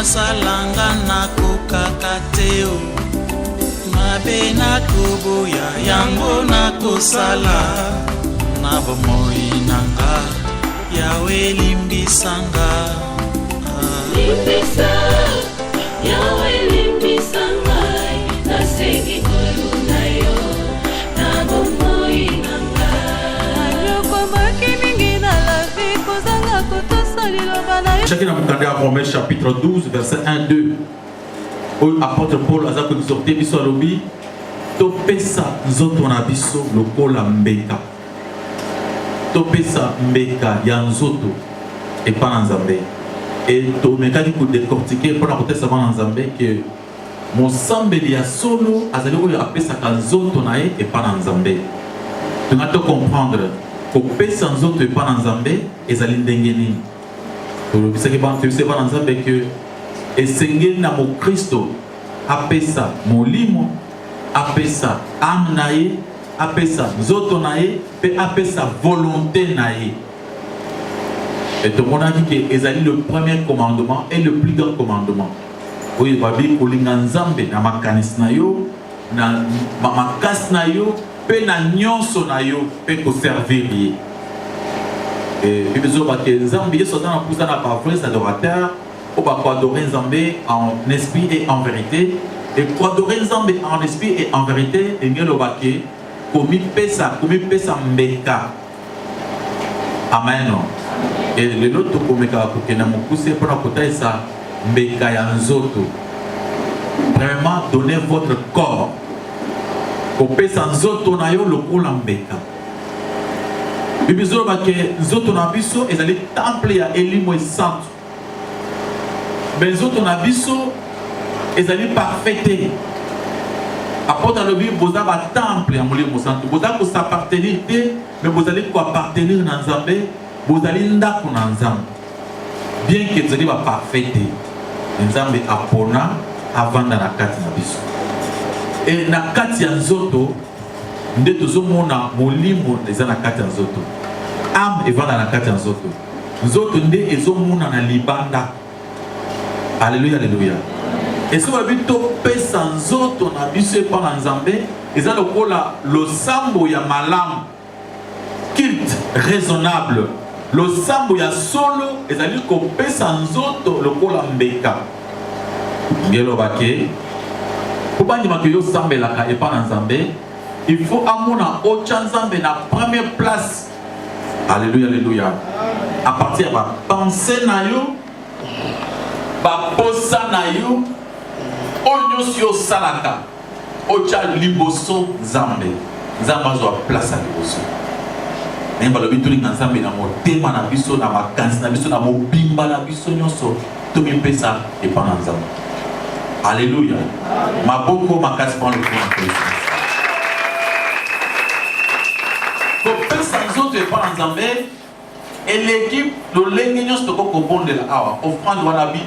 nasalanga nakokakateo mabe nakoboya yango nakosala na bomoi nanga yawe limbisanga limbisa yawe limbisanga nasengi koluna yo na bomoi nanga ayokomaki mingi na la vie kozanga kotosa liloba na yo. Chacun a regardé à Romains chapitre 12 verset 1-2 où apôtre Paul a exhorté biso alobi topesa nzoto na biso lokola mbeka topesa mbeka ya nzoto epa na nzambe et tomekaki kodécortiquer mpona kotesa bana nzambe ke mosambeli ya solo azali oyo apesaka nzoto na ye epa na nzambe. Tunga to comprendre kopesa nzoto epa na nzambe ezali ndenge nini. Tolobisaki bana nzambe ke esengeli na mokristo apesa molimo apesa âme na ye apesa nzoto na ye pe apesa volonté na ye. Et tout le monde a dit que ezali le premier commandement et le plus grand commandement. Oui, babi kolinga nzambe na makanisi na yo na makasi na yo pe na nyonso na yo pe ko servir ye. Et bibezo ba ke nzambe yeso na pousa na ba vrais adorateurs ou ba adorer nzambe en esprit et en vérité. Et pour adorer nzambe en esprit et en vérité engelo ba ke komi pesa mbeka. Amen. Et le lot komeka kokena mokuse pour kota esa mbeka ya nzoto. Vraiment donnez votre corps. Kopesa nzoto na yo lokola mbeka. Bibizo ba ke nzoto na biso ezali temple ya elimo santo. Mais nzoto na biso ezali parfaite. Apôtre le Bible boza ba temple ya molimo santo. Boza ko s'appartenir te mais bozali ko appartenir na Nzambe. Bozali ndako na Nzambe. Bien que ezali ba parfaite. Nzambe apona avanda na kati na biso. Et na kati ya nzoto nde tozomona molimo eza na kati ya nzoto. Âme evanda na kati ya nzoto. Nzoto nde ezomona na libanda. Alléluia, alléluia. Et si vous topesa nzoto na biso epa na Nzambe eza lokola losambo ya malamu. Culte raisonnable. Losambo ya solo ezali kopesa nzoto lokola mbeka. Ngelo bake po bandima ke yo sambelaka epa na Nzambe il faut amona ocha Nzambe na première place. Alléluia, alléluia. À partir de la pensée na yo ba posa na yo onyo si yo salaka ocha liboso Nzambe. Nzambe azwa place à liboso. Nemba lobi tuli Nzambe na motema na biso na makanisi na biso na mobimba na biso nyonso tomi pesa epa na Nzambe. Alléluia. Maboko makasi pour le Christ. Kopesa nzoto epa na Nzambe et l'équipe lolenge nyonso toko kobondela awa offrande wana bi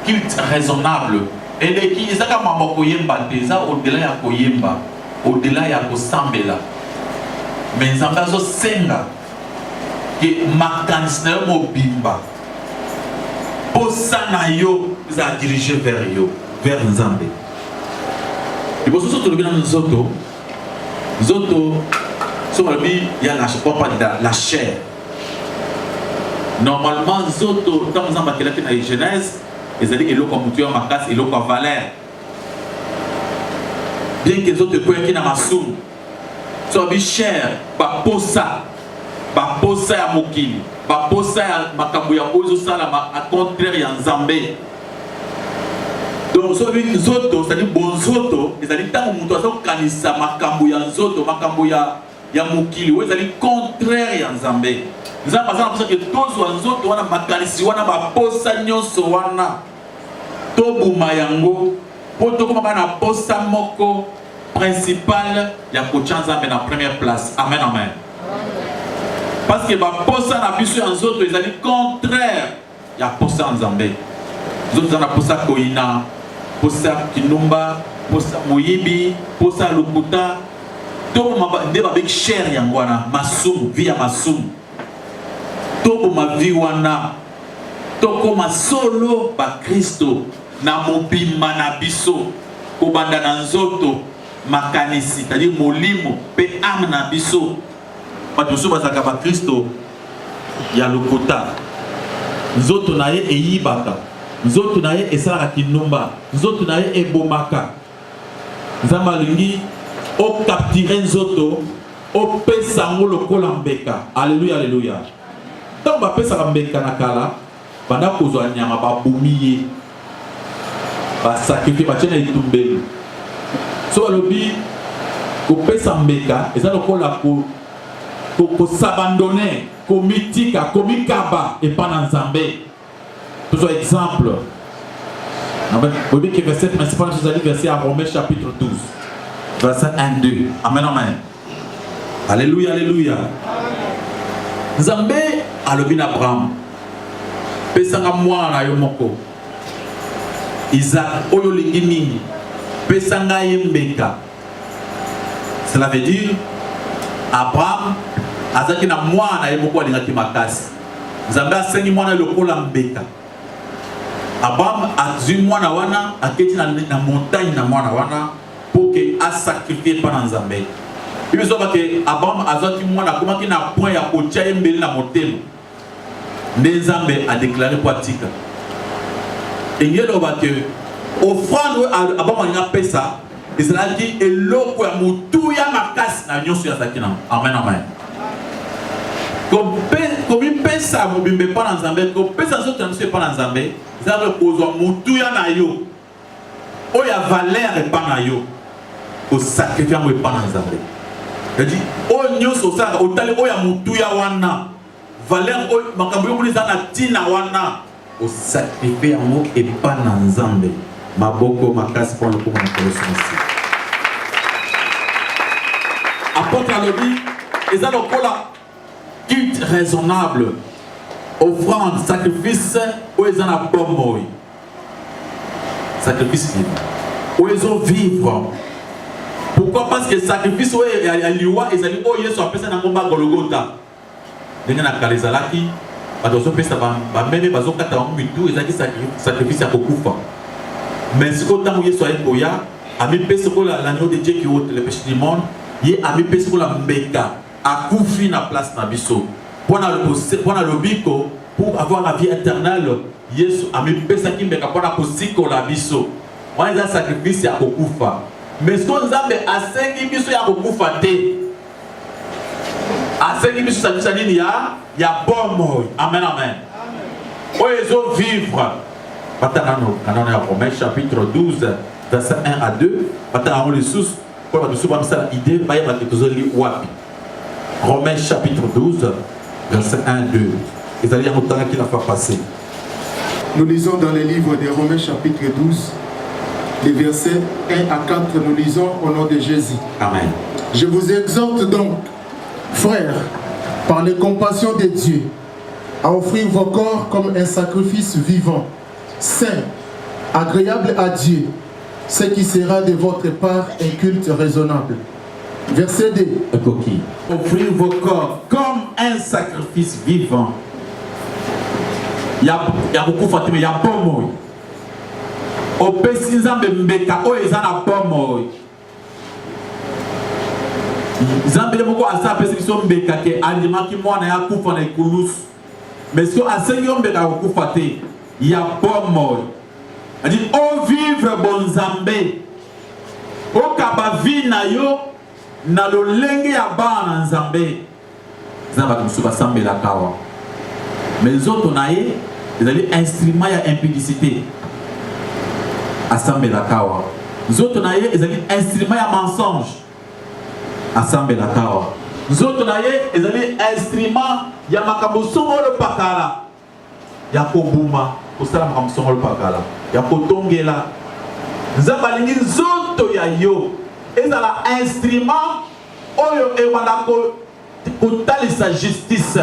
culte raisonnable et l'équipe ezaka mambo koyemba te eza au-delà ya koyemba au-delà ya kosambela mais Nzambe azosenga ke makanisi na yo mobimba posa na yo eza dirigé vers yo vers Nzambe. Liboso soto lobi na nzoto nzoto so lobi ya la chair. Normalement nzoto tant Nzambe akelaki na Genèse ezali eloko mutu ya makasi eloko valeur. Bien que nzoto ekoyaki na masumu so lobi chair baposa ya mokili baposa ya makambo ya oyo ezosala a contraire ya Nzambe. Donc so lobi nzoto c'est-à-dire bonzoto ezali ntango mutu azokanisa makambo ya nzoto makambo ya mokili oyo ezali contraire ya Nzambe. Nzambe aza na posa ke tozwa nzoto wana makanisi wana baposa nyonso wana tobuma yango po tokoma na posa moko principale ya kotia Nzambe na première place. Amen, amen. Parce que baposa na biso ya nzoto ezali contraire ya posa Nzambe. Nzoto eza na posa koina posa kinumba posa moyibi posa lokuta toboma nde babeki chair yango wana masumu vi ya masumu toboma vi wana tokoma solo ba Kristo na mobima na biso kobanda na nzoto makanisi c'est-à-dire molimo pe âme na biso bato so bazaka ba Kristo ya lokota nzoto na ye eyibaka nzoto na ye esalaka kinumba nzoto na ye ebomaka nzambe alingi okaptire nzoto opesa ngo lokola mbeka. Alléluia, alléluia. Tant bapesaka mbeka na kala banda kozwa nyama babumi ye basakrifie batie na etumbeli so balobi kopesa mbeka eza lokola kosabandone komitika komikaba epa na nzambe. Tozwa exemple oyebi ke verset principal tozali verset à Romains chapitre 12 verset 1-2. Amen, amen. Alléluia, alléluia. Nzambe alobi na Abraham pesanga mwana yo moko Isaac oyo lingi mingi pesanga ye mbeka. Cela veut dire Abraham azaki na mwana ye moko alingaki makasi. Nzambe asengi mwana lokola mbeka. Abraham azwi mwana wana aketi na montagne na mwana wana pour que a sacrifier pendant Nzambe. Il veut que Abraham azaki mwana komaki na point ya kotia ye mbeli na motema. Nzambe a déclaré pour atika. Et il y a que offrande Abraham a pesa Israël dit eloko ya mutu ya makasi na nyonso ya zakina. Amen, amen. Comme pesa mobimbe pa na Nzambe, comme pesa zo transfer pa na Nzambe, ça veut kozwa mutu ya na yo. O ya valeur pa na yo. Au sacrifice mo pa na Nzambe. Il dit o nyonso sa o tali o ya mutu ya wana. Valeur o makambo yo mulisa na tina wana. Au sacrifice mo e pa na Nzambe. Maboko makasi pour le coup na kolosonsi. Apôtre alobi eza lokola culte raisonnable, offrande, sacrifice, où ils en ont pas mort. Sacrifice vivre. Où ils ont vivre. Pourquoi? Parce que sacrifice, où ils ont liwa, ils ont dit, oh, ils sont appelés dans le Golgotha. Ils ont dit, Zalaki, ils ont fait ça, même ils ont fait ils ont dit sacrifice à Kokufa. Mais si vous avez fait ça, ils ont fait l'agneau de Dieu qui ôte le péché du monde, ils ont fait la mbeka. A koufi na place na biso pour le biko pour avoir la vie éternelle. Yesu a mis pesaki mbeka pour la kosiko la biso. On a sacrifice ya kokufa. Mais ce qu'on a fait asengi biso ya kokufa te. Asengi biso sacrifice nini ya bomo. Amen, amen. Oyezo vivre. Patano kanona ya Romains chapitre 12 verset 1 à 2. Patano les sous pour la souvent ça idée ba ya tozoli wapi. Romains chapitre 12, verset 1-2. Ils allaient en autant qu'il a fait passer. Nous lisons dans le livre de Romains chapitre 12, les versets 1 à 4, nous lisons au nom de Jésus. Amen. Je vous exhorte donc, frères, par les compassions de Dieu, à offrir vos corps comme un sacrifice vivant, saint, agréable à Dieu, ce qui sera de votre part un culte raisonnable. Verset 2. Offrir vos corps comme un sacrifice vivant. Il y a beaucoup de fois, il y a pomo. Au Pessinzan de Mbeka, oh, ils en ont pomo. Zambé beaucoup à ça, parce qu'ils sont Mbeka, qui est aliment qui moi n'a pas coupé les coulous. Mais si on a 5 ans Mbeka, il y a pomo. Il dit, oh, vivre bon Zambé. Oh, kabavi na yo. Na lo lenge ya bana Nzambe Nzamba kumsuba sambe la kawa mais autres nae ils allaient instrument ya impudicité assemble la kawa autres nae ils allaient instrument ya mensonge assemble la kawa autres nae ils allaient instrument ya makambo songolo pakala ya kobuma kosala makambo songolo pakala ya kotongela Nzamba lingi zoto ya yo ezala instrument oyo ewanda kotalisa justice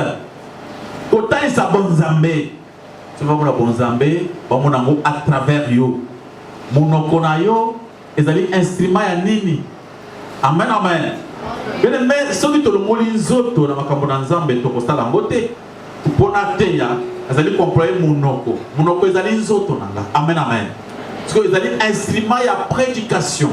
kotalisa bonzambe sofa mona bonzambe bamona ngo à travers yo monoko na yo ezali instrument ya nini. Amen, amen. Bene me soki tolongoli nzoto na makambo na Nzambe tokosala mbote mpona teya azali employer monoko. Monoko ezali nzoto nanga. Amen amen. Parce que ezali instrument ya prédication.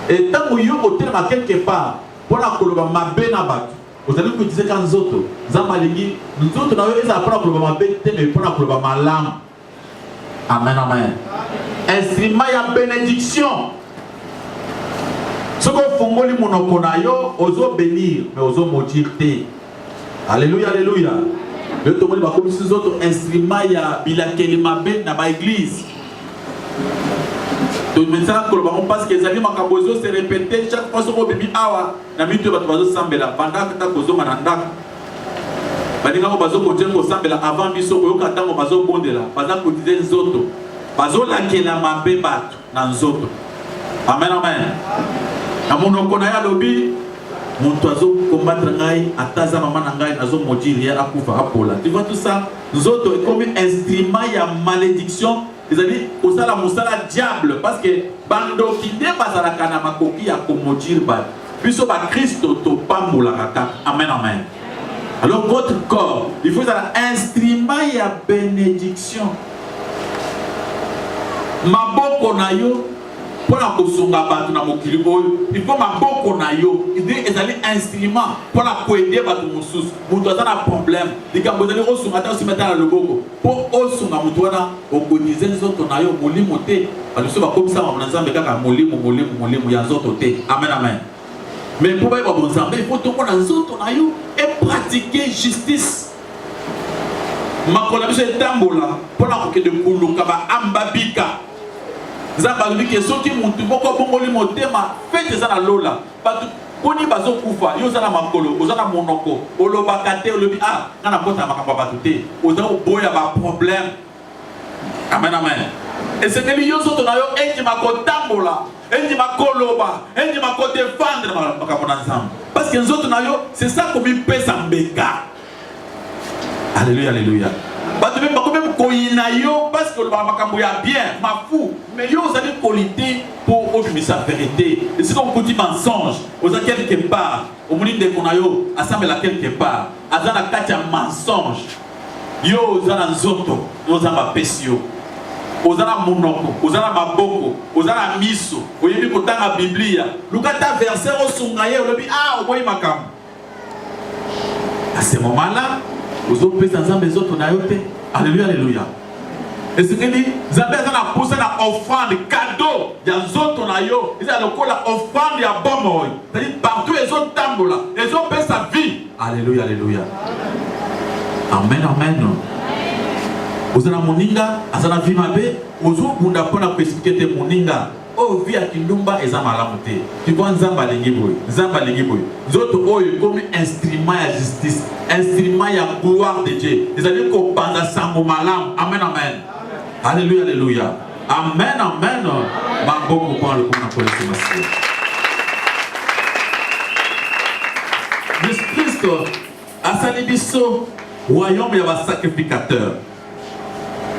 Et tant que yo otelema quelque part pour la koloba mabe na bato. Vous allez utiliser quand nzoto. Zamalingi nzoto na yo eza pour la koloba mabe te mais pour la koloba malam. Amen amen. Instrument ya bénédiction. Ce que fongoli monoko na yo ozo bénir mais ozo maudire te. Alléluia alléluia. Le tomoni ba comme ces autres instruments ya bilakeli mabe na ba église. Donc maintenant on passe que les amis makabozo se répéter chaque fois que bibi awa na mitu ba bazo sambela pendant que ta kozo mananda. Bandinga ko bazo continuer ko sambela avant biso ko yokata ko bazo bondela pendant que diser nzoto. Bazo lakela mabe bato na nzoto. Amen amen. Na monoko na ya lobi mon oiseau combattre ngai ataza maman na ngai nazo modiri ya akufa apola. Tu vois tout ça? Nzoto est comme un instrument ya malédiction. C'est-à-dire osala musala diable parce que bando qui ne bazala kana makoki ya komodir ba. Biso ba Christo to pambola kaka. Amen amen. Alors votre corps, il faut un instrument ya bénédiction. Maboko na yo pour la kosunga batu na mokili oyo, il faut maboko na yo, ezali instrument pour la koede batu mususu. Mutu azana problème, likambo ezali osunga ta osimeta na loboko. Po osunga mutu wana okodize nzoto na yo molimo te. Baluso bakomisa na Nzambe kaka molimo ya nzoto te. Amen amen. Mais pour ba bon Nzambe, il faut tokona nzoto na yo et pratiquer justice. Makola biso etambola pour la kokede kuluka ba ambabika. Zabalobi ke soki muntu boko bongoli motema fete za na lola batu koni bazo kufa yo za na makolo oza na monoko olobaka te olobi ah na kota makamba batu te oza oboya ba problème. Amen amen. Et c'est que yo soto na yo enti makotambola enti makoloba enti makodefendre makapona ensemble parce que nzoto na yo c'est ça comme pesa mbeka. Alléluia alléluia. Même koina yo parce que le makambo ya bien ma fou mais yo vous allez qualité pour obéir sa vérité et c'est comme petit mensonge aux a quelque part au monde de konayo assemble la quelque part azana katia mensonge yo zana nzoto yo zana pesio ozana monoko ozana maboko ozana miso oyebi kotanga biblia lukata verset osungaye olobi ah oboyi makambo à ce moment-là aux autres personnes ensemble les autres na yo te. Alléluia, alléluia. Et ce qu'il dit, Zambé a posé la offrande, cadeau, il y a zoto na yo, il y a le coup la offrande, il y a bon. C'est-à-dire partout les autres tambola, les autres paient sa vie. Alléluia, alléluia. Amen, amen. Vous avez moninga, vous avez vu ma bé, vous avez expliqué moninga. Oh, vie à Kindumba et Zamalamote. Tu vois Zamba Lengiboy, Zamba Lengiboy. Zoto oyo comme instrument à justice, instrument à gloire de Dieu. Les amis qu'on pense à Sango Malam. Amen, amen. Alléluia, alléluia. Amen, amen. Mamboko pour le coup pour le semestre. Jésus-Christ a sali biso royaume ya ba sacrificateur.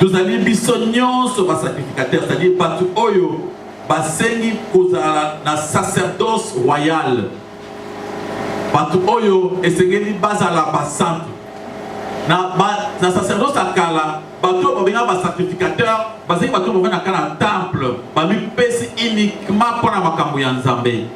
Tous allez biso nyonso ba sacrificateur, c'est-à-dire partout oyo basengi kozala na sacerdoce royal. Partout oyo esengeli bazala basante. Na sacerdoce akala bato babenga ba sacrificateur basengi bato bavena kana temple bami pesi uniquement pour na makambo ya Nzambe.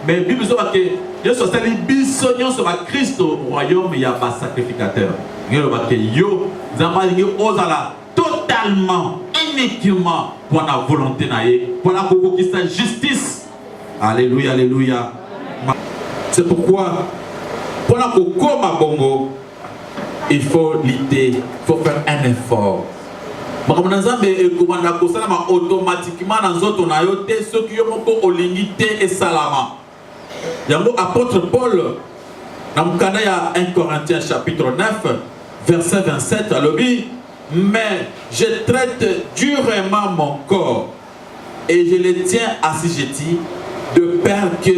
Mais Bible so que Yesu sali biso nyonso ba Kristo royaume ya ba sacrificateur. Ngelo ba ke yo Nzamba ngi ozala totalement uniquement pour la volonté naïe, pour la conquista justice. Alléluia, alléluia. C'est pourquoi pour la kokoma bongo, il faut lutter, il faut faire un effort. Automatiquement dans notre naïoté, ceux qui ont olinité et salama. Yango apôtre Paul, dans le cas 1 Corinthiens chapitre 9, verset 27, à l'objet. Mais je traite durement mon corps et je le tiens assujetti de peur que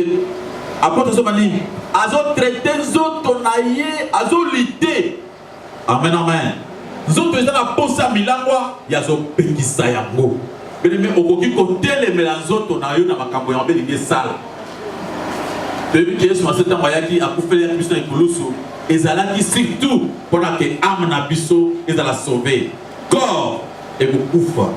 apôtre Somani azo traiter zoto naye azo lité. Amen amen. Zoto ezala posa milangwa yazo pekisa yango. Bele me okoki ko telemela zoto na yo na makambo ya belingi sala. Depuis que Yesu maseta mayaki akufeli ya biso ekulusu ezalaki surtout pendant que âme na biso ezala sauver corps ekukufa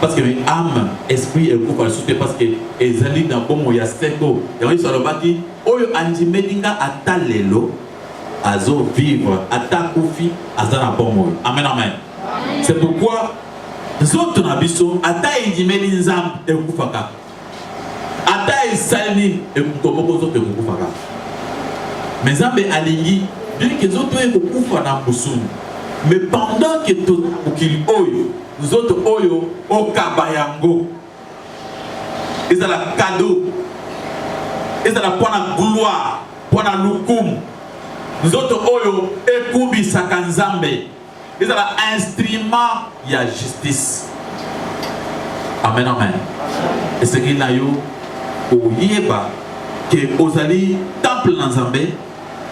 parce que âme esprit ekukufa surtout parce que ezali na bomo ya seko ya Yesu alobaki oyo andimelinga ata lelo azo vivre ata kufi azana bomo. Amen amen. C'est pourquoi zoto na biso ata indimeli nzambe ekufaka ata esali ekutoboko zoto ekufaka mais nzambe alingi bien que zoto ekufa na busuni mais pendant que to okili oyo zoto oyo okaba yango ezala cadeau ezala pona gloire pona lukumu zoto oyo ekubisaka nzambe ezala instrument ya justice. Amen amen. Et ce qu'il a eu au yeba que ozali temple na nzambe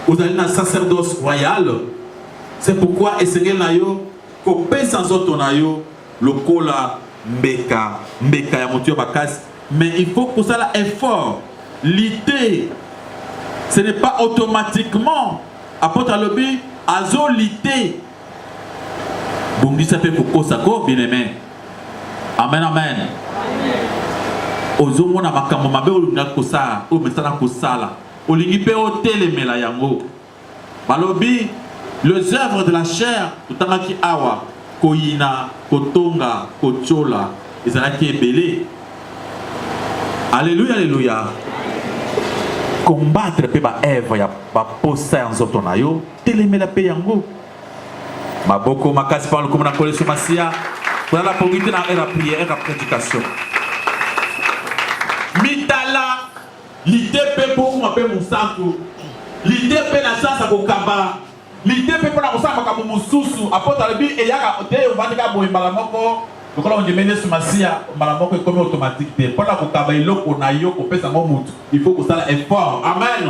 ozali na sacerdoce royal. C'est pourquoi et ce qu'il a eu ko pesa nzoto na yo lokola mbeka ya motu ya bakasi mais il faut que ça la effort lutter. Ce n'est pas automatiquement apôtre lobi azo lutter bongisa pe kokosako bien aimé. Amen amen. Ozomona makambo mabe olinga kosala o metana kosala olingi pe otelemela yango balobi les œuvres de la chair tutangaki awa koyina kotonga kochola ezalaki ebele. Alléluia alléluia. Combattre pe ba œuvre ya ba posa ya nzoto na yo telemela pe yango maboko makasi par le comme na koleso masia pour la probité na la prière et la prédication mitala l'idée pe pour moi pe musantu l'idée pe na sasa ko kaba l'idée pe pour la kosama ka mususu apota lebi e yaka te ovandika boy malamoko lokola on demene sur masia malamoko comme automatique te pour la ko kaba iloko na yo ko pesa mo mutu il faut que ça effort. Amen.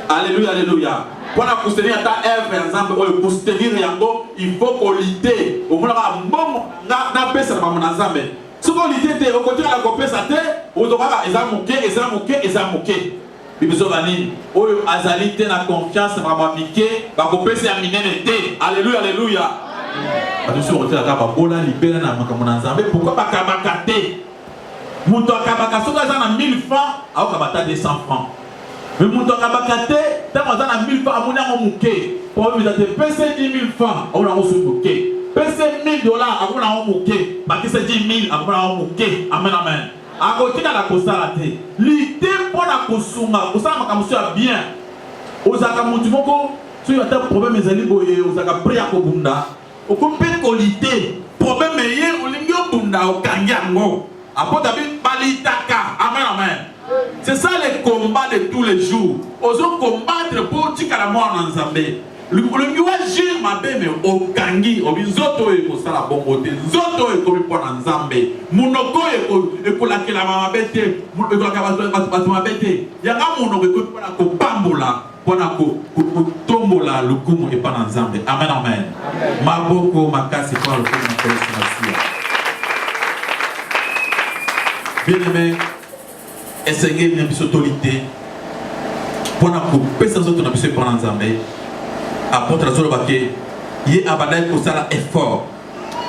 Alléluia alléluia. Pour la soutenir ta œuvre ensemble pour soutenir yango il faut qu'on lutte au moins na pesa na nzambe si on lutte te au côté la kopesa te ozoka ezamuke bibiso bani oyo azali te na confiance na mamike ba kopesa ya minene te. Alléluia alléluia. Attention on t'a ba bola libérer na makambo na nzambe pourquoi ba kabaka te muto akabaka soka za na 1000 francs au kabata 200 francs. Mais mon temps à tant à 1000 francs à mon amouké. Pour vous avez payé 10 000 francs à mon amouké. Payé $1000 à mon amouké. Parce que c'est 10 000 à mon amouké. Amen amen. À côté de la consolate. L'idée pour la consommation. Pour ça, ma monsieur a bien. Aux akamutimoko. Si vous avez un problème, vous allez boyer. Vous avez pris à Kobunda. Au complet qualité. Problème meilleur. Vous l'avez Bunda au Kanyango. Après, vous avez Balitaka. Amen amen. C'est ça le combat de tous les jours. Osons combattre pour dire la mort en Zambé. Le mieux agir ma belle mais au Kangi, au bizoto et au sala bon côté, zoto et comme pour en Zambé. Monoko et pour la que la maman bête, pour la maman bête. Il y a un monoko pour la copambola, pour la tombola, le goum et pas en Zambé. Amen amen. Ma boko ma casse et pas le coup de bien aimé. Essayer de nous autorité pour nous couper ces autres nous prendre en Zambé. Apôtre Zolo Baké, il y a abandonné pour ça effort.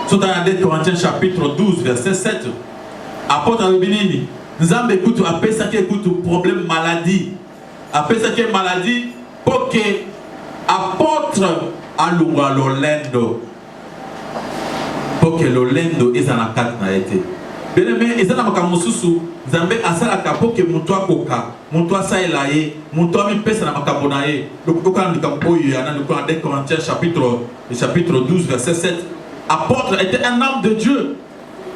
Sur dans 2 Corinthiens chapitre 12 verset 7. Apôtre Albinini, Zambé écoute après ça qui écoute problème maladie. Après ça qui est maladie pour que apôtre alunga lolendo. Pour que lolendo est en attaque na été. Bien aimé, et ça n'a pas mususu. Zambé asala kapo ke muto akoka, muto asaela ye, muto ami pesa na makabona ye. Donc quand on dit qu'il y a dans 2 Corinthiens chapitre 12 verset 7, apôtre était un homme de Dieu.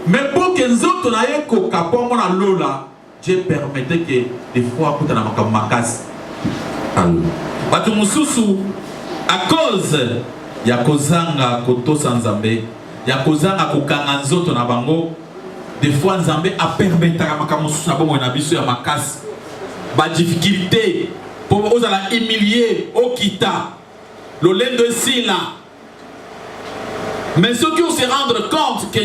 Mais pour que nous autres n'ayons koka pour mon lola, Dieu permettait que des fois pour na makamas. Alors, batu mususu à cause ya kozanga koto sanzambe, ya kozanga kokanga nzoto na bango. Des fois, Nzambe a permis à ma difficulté pour vous humilier au kita le lendo sila mais ceux qui se rendre compte que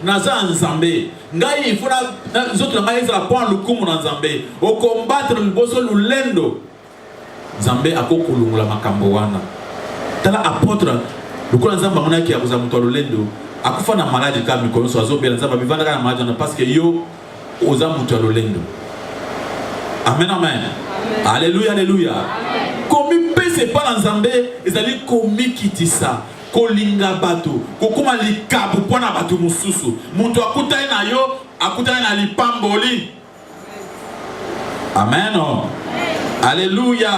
naza nzambe ngai il faut na zoto ngai za point lukumu na nzambe o combattre le boso lulendo nzambe akokulungula makambo wana tala apôtre lukola nzamba mona ki akuza muto lulendo akufa na maladie kama mikolo so azobela nzamba bivanda kana maladie na parce que yo oza muto lulendo. Amen, amen. Alléluia, alléluia. Komi pese pa nzambe ezali komi kitisa kolinga bato kokoma likabu pona bato mususu muntu akutani na yo akutani na lipamboli. Amen. Alléluia.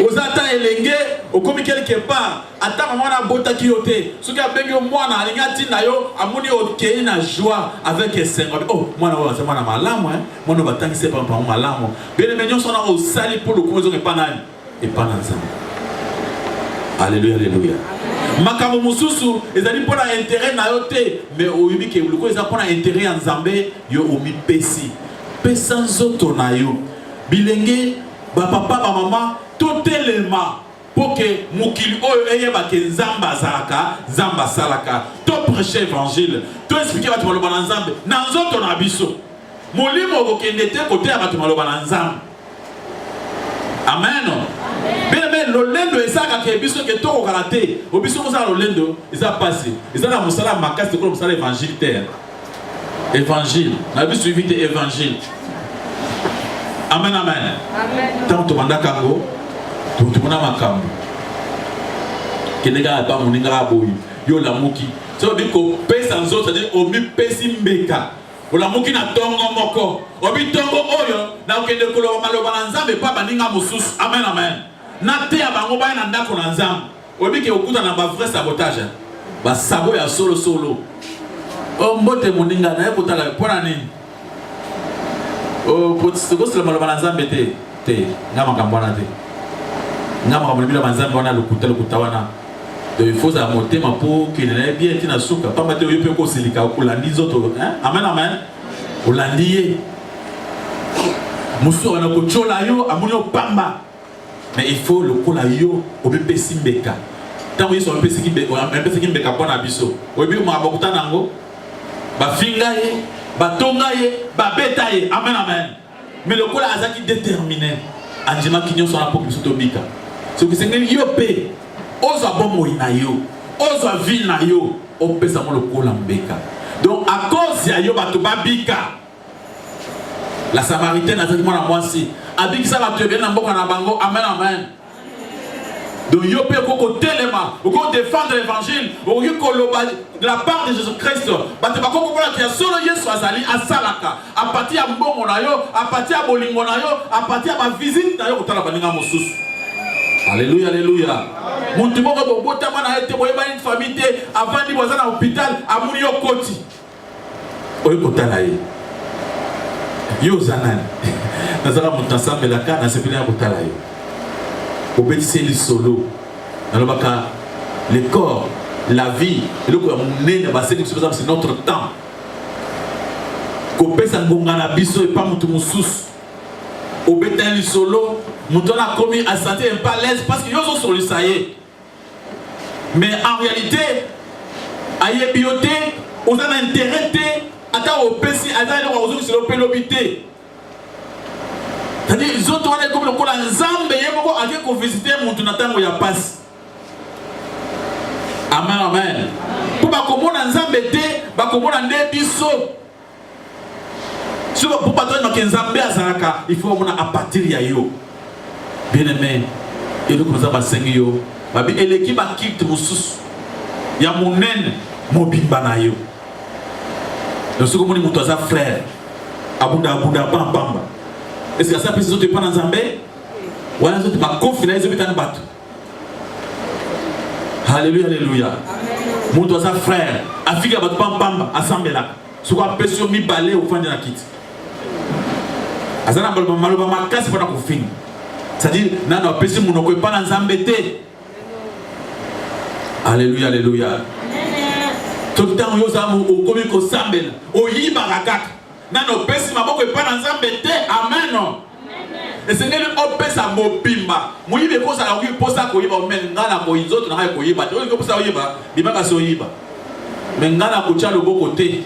Ozata elenge okomi quelque part ata mwana bota kiyote soki abengi mwana alinga tina yo amuni okei na joie avec esengo oh mwana wa c'est mwana malamu mwana batangi c'est pas malamu bien menyo sona au sali pour le kozo epanani epananza. Alléluia, alléluia. Makambo mususu ezali pona intérêt na yo te mais oyibi ke luko eza pona intérêt ya nzambe yo omi pesi pesa nzoto na yo bilenge ba papa ba mama totelema pour que mukili oyo eyeba ke nzamba azalaka nzamba salaka to prêcher évangile to expliquer bato maloba na nzambe na nzoto na biso molimo okokende te kote ya bato maloba na nzambe. Amen. Bien lolendo ezaka ke biso ke tokokala te obiso kozala lolendo eza pasi ezala mosala makasi kola mosala évangile te évangile na biso suivi évangile. Amen, amen. Tant que tu kango, tu mona makambo. Kenega ba moninga boyi. Yo la muki. So biko pesa nzo c'est-à-dire omi pesi mbeka. Ola muki na tongo moko. Obi tongo oyo na okende kolo maloba na nzambe pa baninga mususu. Amen, amen. Na te abango ba na ndako na nzambe. Obi ke okuta na ba vrai sabotage. Ba sabo ya solo solo. O mbote moninga na ekotala pona nini? Oh, pour ce que c'est le mal banzambe te ngama kambwana te ngama kamulibila banzambe wana lokuta wana donc il faut ça monter ma peau qui n'est bien tina suka pamba te yope ko silika kulandi zoto amen amen ulandie muso wana ko chola yo amunyo pamba mais il faut le kola yo obepe simbeka tango yeso obepe simbeka pona biso obi mo abakuta nango ba finga ye batonga ye babeta ye amen amen mais le kola azaki déterminé anjima kinyo so na poki soto bika so ki sengeli yo pe ozo abomo ina yo ozo ville na yo opesa mo le kola mbeka donc à cause ya yo bato babika la samaritaine azaki mwana mwasi abikisa bato bien na mboka na bango amen amen. Donc yo pe koko telema oko défendre l'évangile oko koloba de la part de Jésus-Christ bate bakoko kola ki solo Yesu azali asalaka a partir ya mbongo na yo a partir ya bolingo na yo a partir ya ba visite na yo kotala baninga mosusu. Alléluia, alléluia. Muntu moko bobota mana ete boyeba une famille te avant di boza na hôpital amuni yo koti oyo kotala ye yo zanani nazala mutu asambelaka na sepeli ya kotala ye obéissez le solo le corps la vie c'est notre temps kopesa ngonga na biso et pas mutu mususu obéissez le solo mutu na komi a santé un peu à l'aise parce que yo zo sur le saye mais en réalité aye bioté on a intérêt ata opesi ata le wazo sur le pelobité. C'est-à-dire, les autres ont comme le kola nzambe yemoko ake ko visiter muntu na tango ya passe. Amen, amen. Pour ba komona nzambe te, ba komona nde biso. Si pour pas toi na nzambe azalaka, il faut mona à partir ya yo. Bien aimé, et donc nous avons sengi yo. Ba bi eleki ba kitu mususu. Ya munene mobimba na yo. Donc ce que moni mutu aza frère. Abunda bamba. Est-ce que ça peut se faire dans Zambé? Ou alors tu vas confier les habitants de bateau. Alléluia, alléluia. Mon doigt frère, Afrique va pas bamba, assemblée là. Ce qu'on appelle sur mi balai au fond de la quitte. Azana maloma makasi pour la confine. C'est-à-dire, nana pesi mon ne pas dans Zambé. Alléluia, alléluia. Tout le temps, nous avons au comique au Sambel, au Yibarakak. Nano pesi maboko epa na nzambe te amen. Et c'est ngeli opesa mobimba muyibe kosa la kuyiposa koyiba menga na ko inzoto na koyiba to ko posa koyiba bimaka so yiba menga na ko chalo boko te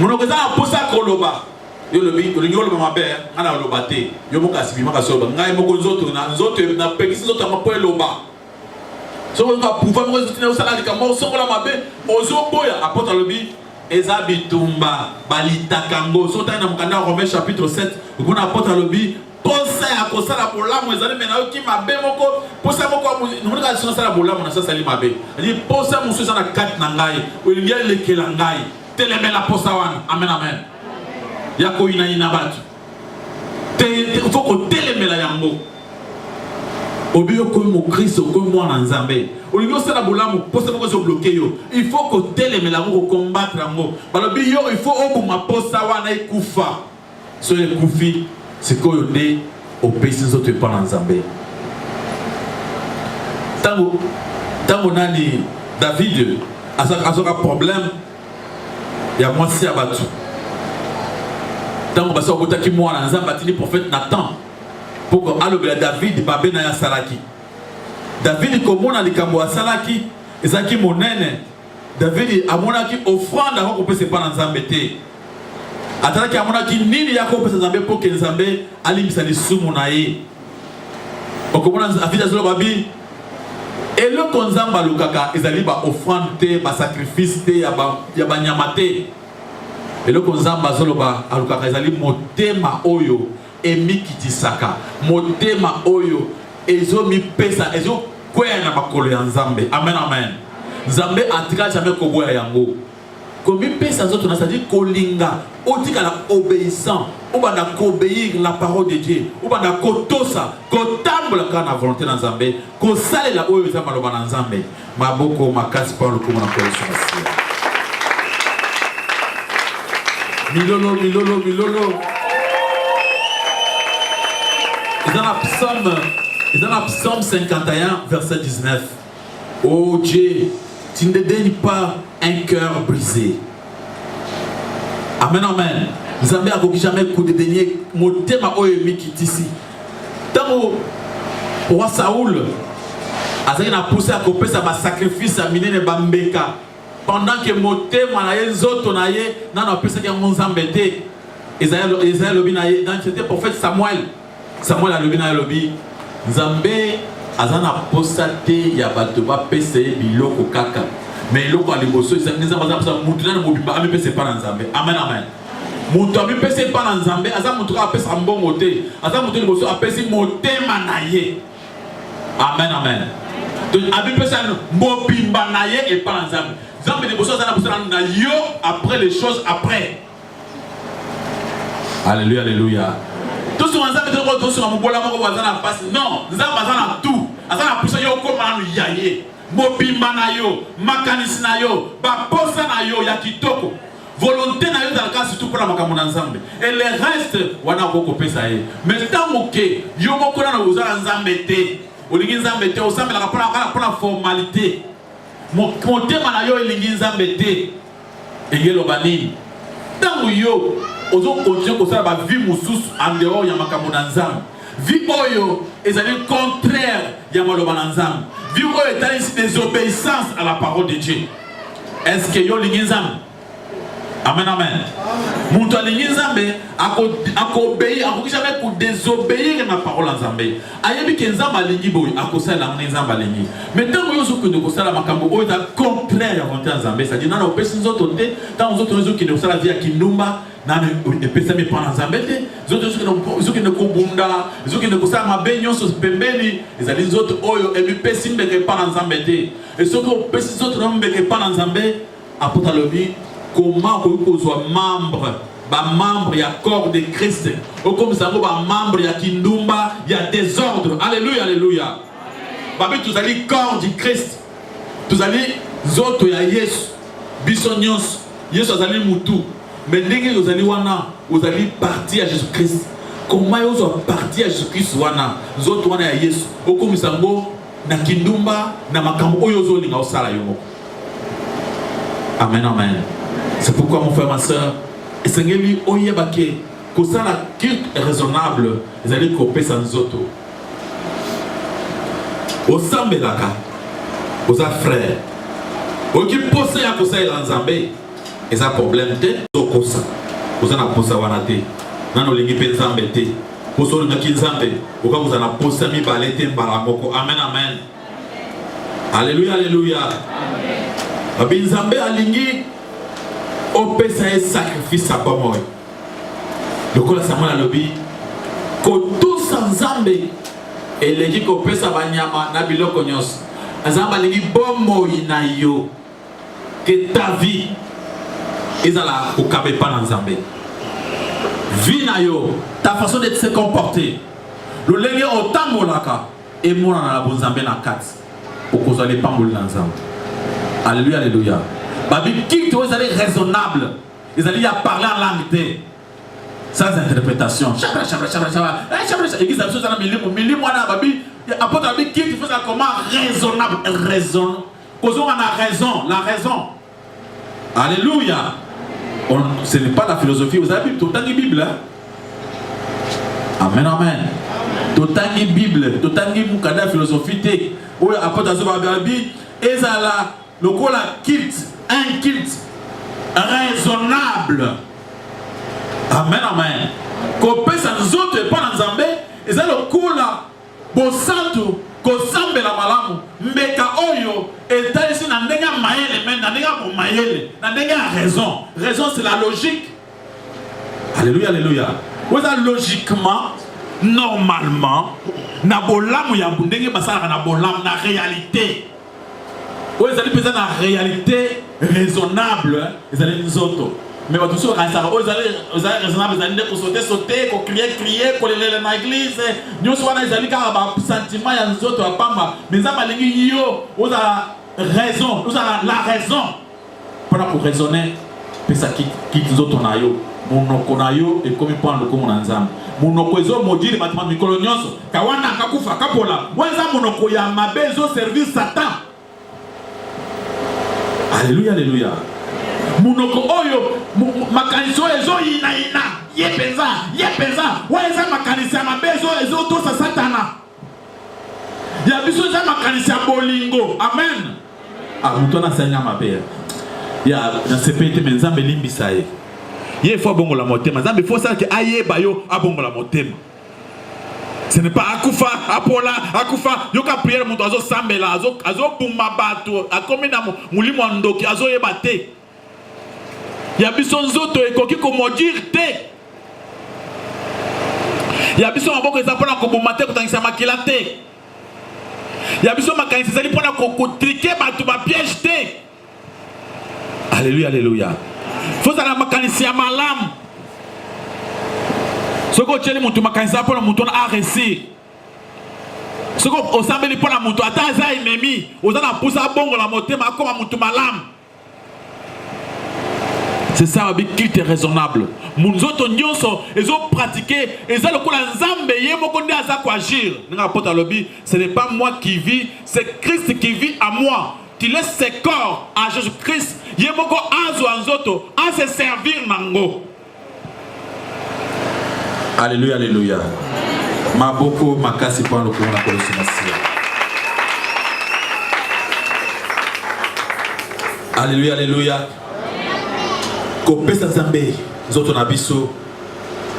monoko eza na posa koloba yo lobi olingi oloba mabe ana oloba te yo mokasi bimaka soba ngai moko nzoto na pekisi nzoto yango mpo eloba soki olinga pouvoir moko ezoti na osala likambo osokola mabe ozoboya apôtre alobi eza bitumba balitaka yango soki otali na mokanda ya Romains chapitre 7 okona apôtre alobi posa ya kosala bolamu ezali me nayoki mabe moko posa moko nomoni kaka soki nasala bolamu na sasali mabe adi posa mosusu eza na kati na ngai olingi elekela ngai telemela posa wana amen amen ya koyinaina bato fo kotelemela yango obi okomi mokristo okomi mwana nzambe olingi osala bolamu posa moko ezobloke yo il faut kotelemela yango kokombatre yango balobi yo il faut obuma posa wana ekufa so ekufi sikoyo nde opesi nzoto epa na nzambe ntango nani David azoka problème ya mwasi ya bato ntango basi abotaki mwana nzambe atindi prophète Nathan mpo alobela David babe na ye asalaki David komona likambo asalaki ezalaki monene David amonaki offrande ako kopesa epa na nzambe te atalaki amonaki nini ya kopesa nzambe mpo ke nzambe alimbisa lisumu na ye okomona David azoloba bi eloko nzambe alukaka ezali ba offrande te ba sacrifice te ya banyama te eloko nzambe azoloba alukaka ezali motema oyo emikitisaka motema oyo ezomipesa ezokweya na makolo ya nzambe amen amen nzambe atika jamais koboya yango komipesa nzoto na c'est-à-dire kolinga otikala obéissant obanda kobéir la parole de Dieu obanda kotosa kotambola kaka na volonté na nzambe kosalela oyo eza maloba na nzambe maboko makasi mpo lokumu na koyesu masiya milolo milolo milolo dans la psaume 51 verset 19 oh Dieu tu ne dédaignes pas un cœur brisé amen amen nzambe akoki jamais kodédaigner motema oyo emikitisi ntango roi Saoul azalaki na pousse akopesa basacrifice ya minene bambeka pendant que motema na ye nzoto na ye nano apesaki yango nzambe te Esaïe alobi na ye c'était prophète Samuel alobi na ye alobi nzambe aza na posa te ya bato bapesa ye biloko kaka mais eloko ya liboso nzambe aza posa mutu nani mobimba amipesa epa na nzambe amen amen mutu amipesa epa na nzambe aza mutu kaka apesa mbongo te aza mutu liboso apesi motema na ye amen amen amipesa mobimba na ye epa na nzambe nzambe liboso aza na posa na yo après les choses après alléluia alléluia tout ce nzambe toko to sur mobola moko baza na passe non nzambe aza na tout aza na posa yo koma na yaye mobimba na yo makanisi na yo baposa na yo ya kitoko volonté na yo dans le cas surtout pour la makambo na nzambe et le reste wana ko pesa ye mais tant que yo moko na uzala nzambe te olingi nzambe te osambela kapona formalité motema na yo elingi nzambe te engelo banini tango yo ozo continue kosala ba vie mususu en dehors ya makambo na nzambe vie oyo ezali contraire ya maloba na nzambe vie oyo etali désobéissance à la parole de Dieu est-ce que yo lingi nzambe amen amen muntu alingi nzambe akobéir akoki jamais kodésobéir na parole ya nzambe ayebi ke nzambe alingi boye akosala yango nzambe alingi mais ntango yo ozokende kosala makambo oyo eza contraire ya volonté ya nzambe c'est-à-dire nana opesi nzoto te ntango nzoto ezokende kosala vie ya kindumba nana epesami epa na nzambe te nzoto ezokende kobunda ezokende kosala mabe nyonso pembeni ezali nzoto oyo emipesi mbeka epa na nzambe te esoki opesi nzoto na mbeka epa na nzambe apôtre alobi comment kozwa membre ya corps de Christ comme ça membre ya kindumba ya désordre alléluia alléluia babi tozali corps du Christ tozali nzoto ya Yesu biso nyonso Yesu azali mutu mais ndenge ozali wana ozali partie ya Jésus Christ comment ozwa partie ya Jésus Christ wana nzoto wana ya Yesu comme ça na kindumba na makambo oyo ozolinga osala yo moko amen amen. C'est pourquoi mon frère, ma soeur, esengeli oyebake kosala culte raisonnable ezali kopesa nzoto osambelaka oza frère oki posa ya kosalela nzambe eza problème te okosa oza na posa wana te nano olingi mpe nzambe te poso olingaki nzambe okoza na posa mibale te mbala moko amen amen alléluia alléluia babi nzambe alingi opesa ye sacrifice apa moi lokola Samuel alobi kotusa nzambe eleki kopesa banyama na biloko nyonso nzambe alingi bomoi na yo que ta vie ezala kokabe pa na nzambe vie na yo ta façon de se comporter lolenge otambolaka emonana na bonzambe na kati okozwa lepamboli na nzambe alléluia alléluia babi kiti oyo ezali raisonnable ezali ya parler en langue te sans interprétation église na biso eza na milimu wana babi apôtre babi kiti fozala comment raisonnable raison kozonga na raison la raison alléluia ce n'est pas la philosophie vous avez totangi bible amen amen totangi bible totangi mukanda philosophie te oyo apôtre azoba babi ezala lokola kilt un kilt raisonnable amen amen kopesa nzoto epa na nzambe eza lokola bosantu kosambela malamu mbeka oyo etalisi na ndenge ya mayele me na ndenge ya momayele na ndenge ya raison raison c'est la logique alléluia alléluia oza logiquement normalement na bolamu ya ndenge basalaka na bolamu na réalité oyo ezali mpenza na réalité raisonnable ezali nzoto mais bato soki okanisaka oyo ezali raisonnable ezali nde kosote kokrie kolelela na église nyonso wana ezali kaka basentiment ya nzoto ya pamba mais nzambe alingi yo ozala raison ozala la raison mpona koraisonne pesa kiti nzoto na yo monoko na yo ekomi mpona lokomo na nzambe monoko ezomodile batima mikolo nyonso kawana kakufa kapola eza monoko ya mabe ezoservir satan alléluia alléluia monoko oyo makanisi oyo ezoyinaina ye penza oyo eza makanisi ya mabe ezotosa satana ya biso eza makanisi ya bolingo amen moto wana asali na mabe ya nasepe ete me nzambe elimbisa ye ye fo abongola motema nzambe fo osalaki ayeba yo abongola motema ce n'est pas akufa apola akufa yoka prière moto azosambela azobuma bato akomi na molimo ya ndoki azoyeba te ya biso nzoto ekoki komodire te ya biso maboko eza mpona koboma te kotangisa makila te ya biso makanisi ezali mpona kotrike bato bapiège te alléluia alléluia fozala makanisi ya malamu soki otyeli moto makanisi ya mpona moto wana aresir soki osambeli mpona moto ata aza enemi oza na pusa abongola motema akoma moto malamu. C'est ça, un culte raisonnable. Munzoto nyonso ezo pratiquer eza lokola nzambe ye moko nde aza ko agir. Nga apôtre lobi, ce n'est pas moi qui vis, c'est Christ qui vit à moi. Tu laisses ses corps à Jésus-Christ. Ye moko azo nzoto à se servir nango. Alléluia, alléluia. Maboko makasi kwa lokola na kolosimasi. Alléluia, alléluia. Kopesa Nzambe nzoto na biso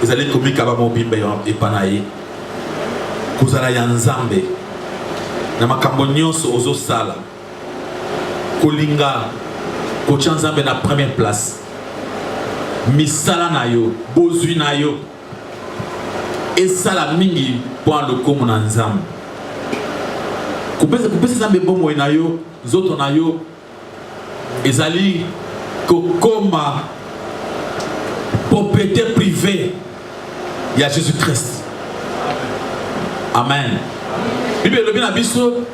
ezali komika ba mobimba epanaye kozala ya Nzambe na makambo nyonso ozosala kolinga kotia Nzambe na première place misala na yo bozwi na yo esala mingi pour le komo na Nzambe kopesa Nzambe bomoi na yo nzoto na yo ezali kokoma propriété privée ya Jésus-Christ. Amen. Bible le bien abisso,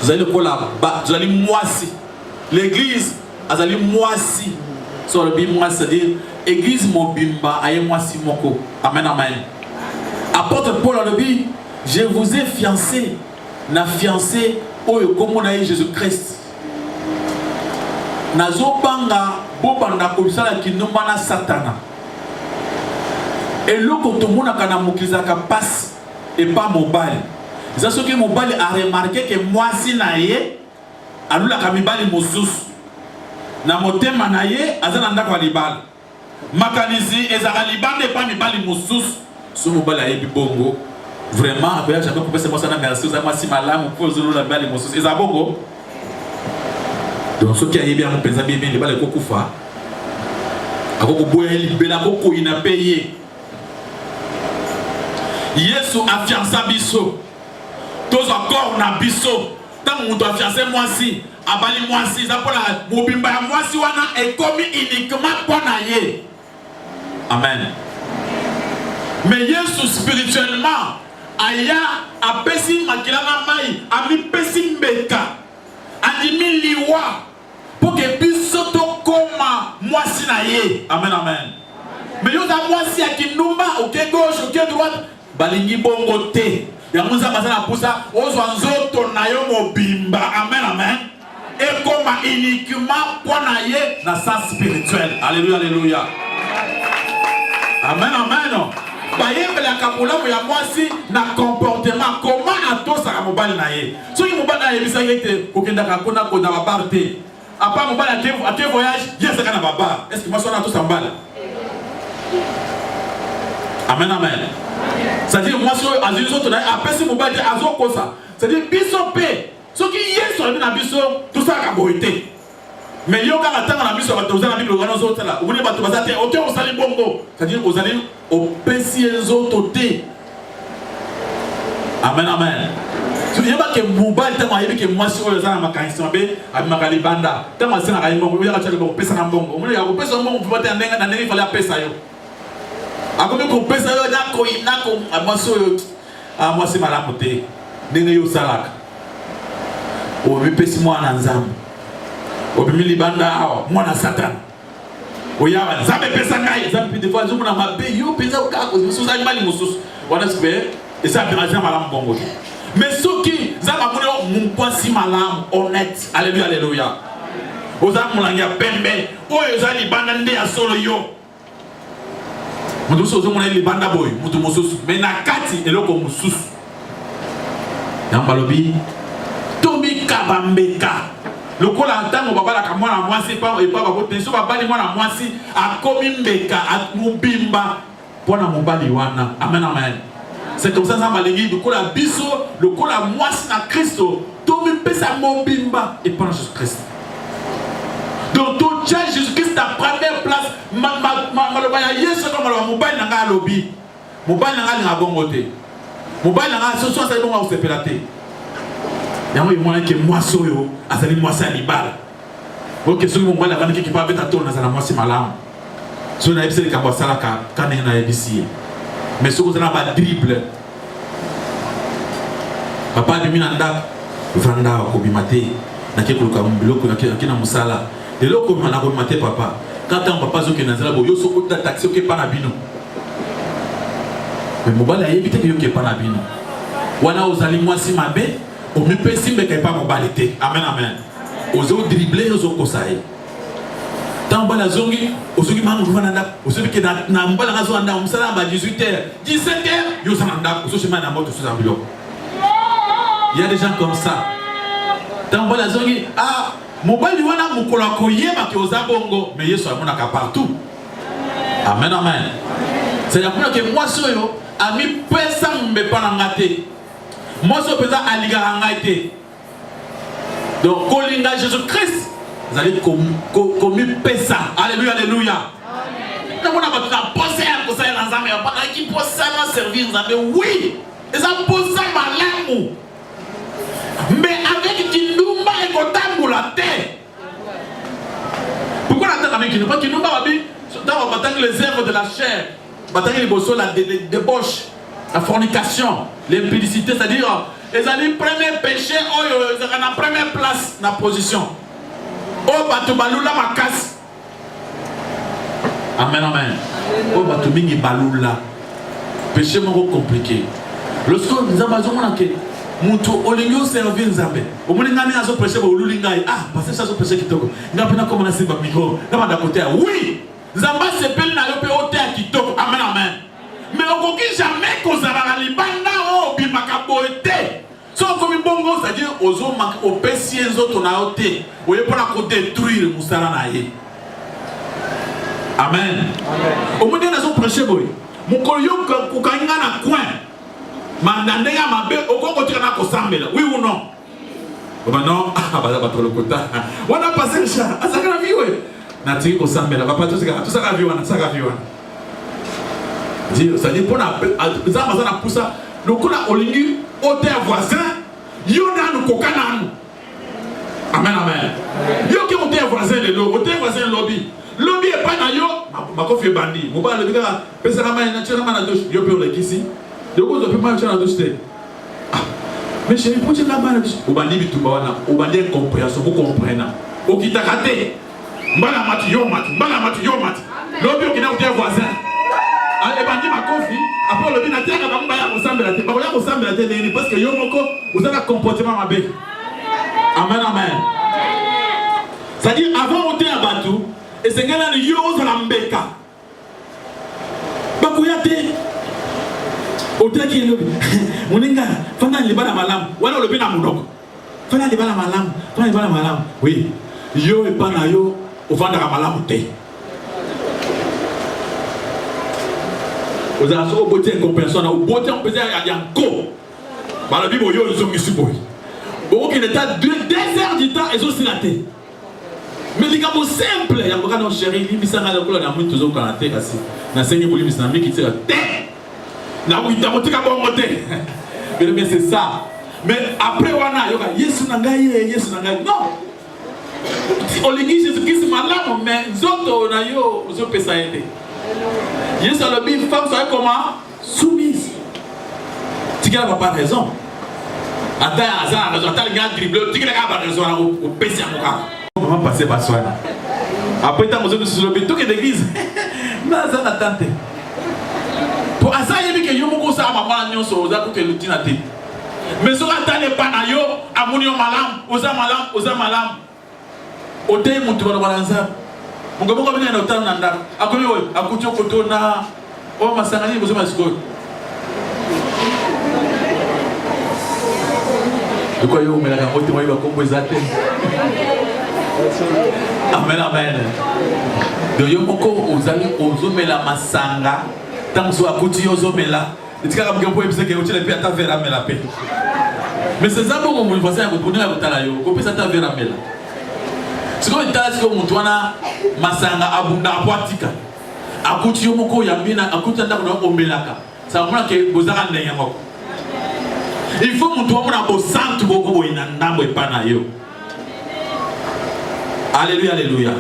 vous allez vous allez moisi. L'église, vous allez moisi. Sur le bim moisi, c'est-à-dire église mobimba aye moisi moko. Amen, amen. Apôtre Paul le dit, je vous ai fiancé, na fiancé oyo comme on a Jésus-Christ. Nazo banga bobanda kobisala kinomba na satana. Et le kotomona kana mukizaka passe et pas mobile. C'est ce que mobile a remarqué que moi si na ye alula kamibali mosusu. na motema na ye azana ndako ya libala makanisi ezaka libanda epa mibali mosusu so mobali ayebi bongo vraiment akoya jamais kopesa mwasi na merci oza mwasi malamu mpo ozolola mibali mosusu eza bongo donc soki ayebi yango mpenza bien libala ekokufa akokoboya ye libela akokoyina mpe ye Yesu afiança biso tozwa corps na biso ntango moto afiance mwasi abali mwasi eza mpona mobimba ya mwasi wana ekomi uniquement mpo na ye amen mais Yesu spirituellement aya apesi makila na mai amipesi mbeka andimi liwa mpo ke biso tokoma mwasi na ye amen amen mais yoza mwasi ya kindumba oke gauche oke droite balingi bongo te yango nzambe aza na pusa ozwa nzoto na yo mobimba amen amen ekoma uniquement mpo na ye na sens spirituel alléluia alléluia amen amen bayembelaka bolamu ya mwasi na comportement koma atosaka mobali na ye soki mobali ayebisaki ete kokendaka kuna konda babar te apa mobali ake voyage ye azaka na babar est ce que mwasi wana atosa mbala amen amen c'est-à-dire mwasi oyo azwi nzoto na ye apesi mobali te azokosa c'est-à-dire biso mpe soki yesu alobi na biso tosalaka boye te mais yo kaka ntango na biso bato oza na bibele wana ozotala omoni bato baza te oke osali bongo c'est-à-dire ozali opesi ye nzoto te amen amen yebake mobali ntango ayebi ke mwasi oyo aza na makanisi mabe abimaka libanda ntango asengaka ye mbongo oyaka tiaka kopesana mbongo omoni akopesa mbongo mpe te na ndenge ifale apesa yo akomi kopesa yo nako mwasi oyo mwasi malamu te ndenge yo osalaka obipesi mwana nzambe obimi libanda awa mwana satana oyawa nzambe pesa ngai nzambe mpe defois azomona mabe yo mpenza okaka mosusu animali mosusu wana sipe eza apiragina malamu bongo te mais soki nzambe amoni yo mokwasi malamu honnête alleluya alleluya oza molangi ya pembe oyo eza libanda nde ya solo yo moto mosusu ozomona ye libanda boye moto mosusu mais na kati eloko mosusu yango balobi tomikaba mbeka lokola ntango babalaka mwana mwasi epa bakote so babali mwana mwasi akomi mbeka mobimba mpona mobali wana amen amen c'est comme ça nzambe alingi lokola biso lokola mwasi na kristo tomipesa mobimba epana jésus christ donc totia jésus christ à première place maloba ya yesu kaka maloba mobali na ngai alobi mobali na ngai alinga bongo te mobali na ngai soso asali bongo akosepela te yango emonaki mwasi oyo azali mwasi ya libala oke soki mobali avandiki kipa abeta tolo nazala mwasi malamu soki nayebisi likambo asalaka ka ndenge nayebisi ye mais soki ozala na badrible papa abimi na ndako vanda akobima te nake koluka biloko nake na mosala lelo okobima nakobima te papa ka ntango papa azokende na nzela boye yo soki oda taxi okepa na bino mais mobali ayebi te ke yo kepa na bino wana ozali mwasi mabe omipesi mbeka epa mobali te amen amen ozodrible ozokosa ye ntango mobali azongi ozongi mangu kuva na ndako ozobi ke na mobali anga azoa ndako mosala na ba 18h 17h yo oza na ndako ozoshema na moto ozoza biloko il y a des gens comme ça ntango mobali azongi mobali wana mokolo akoyeba ke oza bongo mais yesu amonaka partout amen amen c'est-à-dire ke mwasi oyo amipesa mbepa na nga te mwasi oyo mpenza alingaka ngai te donc kolinga jésus christ ezali komipesa alleluya alleluya namona bato na posa ya kosalela nzambe bakaki posa na servir nzambe oui eza posa malamu mais avec kindumba ekotambola te pourquoi nataka me kindumba kindumba babi ntango batangi les œuvres de la chair batangi liboso la débauche la fornication l'impudicité c'est-à-dire ezali premier péché oyo ezaka na première place na position oyo bato balula makasi amen amen oyo bato mingi balula péché moko compliqué lorsque nzambe azomona ke mutu olingi oservir nzambe omoni ngai ndenge azoprêche booluli ngai pasteur azoprêche kitoko ngai mpe nakoma nasimba micro ngamanda koteya oui nzambe asepeli na yo mpe oteya kitoko amen amen mais okoki jamais kozala na libanda oyo obimaka boye te so okomi bongo c'est-à-dire au PC autres na oté oye pour détruire musala na ye. Amen. Au moins na zo prêcher boy mukolo yo kokanga na coin mandande ya mabe okoko tika na kosambela oui ou non? Bah non, bah trop le quota. On a passé le chat. Ah ça va vivre. Na tiki kosambela va pas tout ça va vivre, ça va vivre. Dire ça dit pour na ça va na poussa le coup na olingi hôtel voisin yo na no kokana no. Amen amen. Yo ki hôtel voisin le hôtel voisin lobby. Lobby est pas na yo ma kofi bandi. Mo ba le bika pesa na mai na tira na douche yo pe le kisi. De ko zo pe ma tira na douche. Mais chérie, pour dire là-bas, au bandit bitumba wana, au bandit incompréhension, vous comprenez. Au qui t'a raté, mbala mati yo mati. L'objet qui n'a aucun voisin. Les bandits m'a confié. Après le bin a dit que va m'baya ressemble la tête. Bah voilà ressemble la tête parce que yo moko, vous avez un comportement mabé. Amen amen. C'est-à-dire avant on était à Batou et c'est quand là yo on la mbeka. Bah kouyate. Otaki le moninga fana libala malam wala le bina munoko fana libala malam oui yo e pana yo ovanda ka malam te oza so bote compensation na bote on peut ya ko bala bibo yo zo misuboy bon qui l'état 2 heures du temps et zo silaté mais les gars simple ya boka no chéri limisanga la kola na mutu zo kana te kasi na sengi boli misna mi kitira te. Mais c'est ça. Mais après, on a Yesu nangaye. Non. On lui dit Jésus-Christ malade, mais Zoto na yo, je peux ça aider. Yesu a le bien femme, ça comment soumise. Tu n'as pas raison. Attends, le gars dribble, tu n'as pas raison au PC à mon cas. Comment passer par soi là? Après, tu as besoin de se lever, tout est d'église. Mais ça n'a tenté. Pour ça, il y a des gens qui ont maman mais sur la table pas na yo, amunio malam, osa malam. Ote mutu wana balanza. Mungo mungo bina na otana nanda. Akomi we, akucho kotona. O masangani bozo masiko. Doko yo mela ka ote moyi ba kombo ezate. Amen amen. De yo moko ozali ozomela masanga. Tant que akuti ozomela. Mais c'est ça pour mon voisin qui connaît la bouteille. Vous ça ta vera mela. C'est comme une tasse que mon toana masanga abunda apoatika. Akuti yomoko yambina akuti anda kuna omelaka. Ça va que bozara ndenya moko. Il faut mon toana na bosantu boko boina ndambo epana yo. Alléluia alléluia.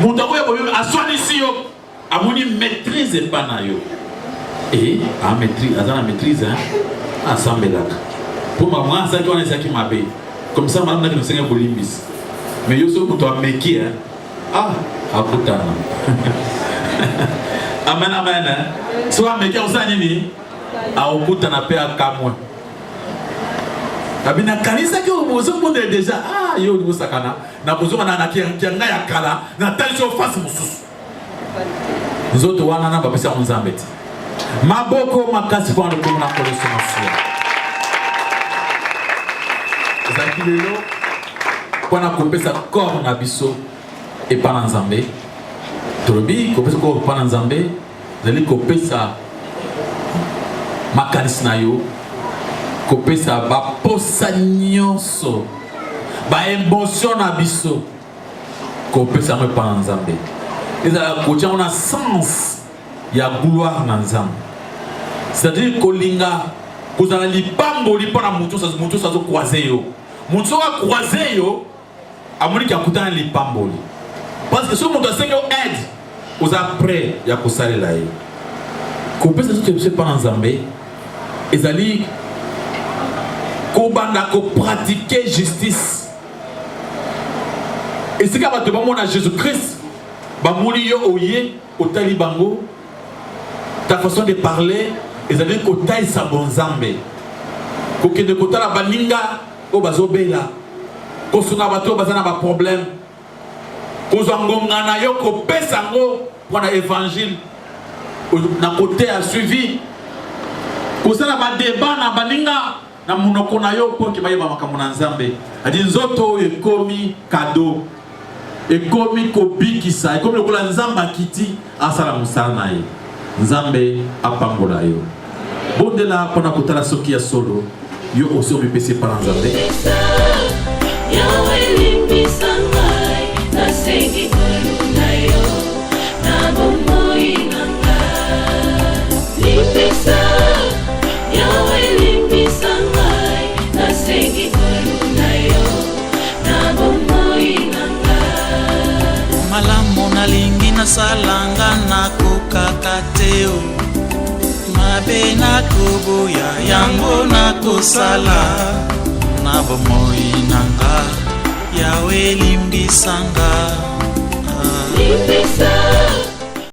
Mon toana boyo aswani si yo amoni maîtrise epana yo. Et à maîtrise, à la maîtrise, à Sambelak. Pour moi, ça qui on est qui m'a payé. Comme ça, madame n'a que le Bolimbis. Mais yo so pour toi meki hein. Ah, à Boutana. Amen amen. Soit meki on s'anime. À Boutana paix à Kamwa. Abina kanisa ki obozo monde déjà. Ah, yo nous sakana. Na bozo na ki nga ya kala, na tension face mususu. Nous autres wana na bapesa on zambeti. Maboko makasi kwa ndugu na kolesi masia. Zaki lelo kwa na kopesa corps na biso e pa na Nzambe. Tolobi kopesa corps pa na Nzambe, zali kopesa makanisi na yo, kopesa ba posa nyonso, ba émotion na biso, kopesa mo pa na Nzambe. Ezala kotia on a sens. Il y a gloire dans Nzambe. C'est-à-dire kolinga kozala libambo lipona mutu sa zo croiser yo. Mutu a croiser yo amoni ki akutana libambo. Parce que ce mutu asenga aide aux après ya kosalela yo. Ko pesa zo te pa Nzambe ezali ko banda ko pratiquer justice. Et c'est quand tu vas mona Jésus-Christ ba moni yo oye otali bango. Ta façon de parler, ils avaient côté sa bonzambe. Koke de côté la baninga, au bazobela. Kosunga bato bazana ba problème. Kozangonga na yo ko pesango pour l'évangile. Na côté a suivi. Kozana ba débat na baninga, na munoko na yo po ke bayeba makambo na Nzambe adi nzoto oyo ekomi cadeau ekomi kobikisa ekomi lokola Nzambe akiti asala mosala na ye Nzambe apambola yo bondela mpona kotala soki ya solo yo osi omipesi epa na Nzambe Yawe limbisa ngai nasengi koluna yo na bomoi na ngai limbisa Yawe limbisa ngai nasengi koluna yo na bomoi na ngai malamu nalingi nasalanga nakokaka te mabe nakoboya yango nakosala na bomoi nanga Yawe limbisanga limbisa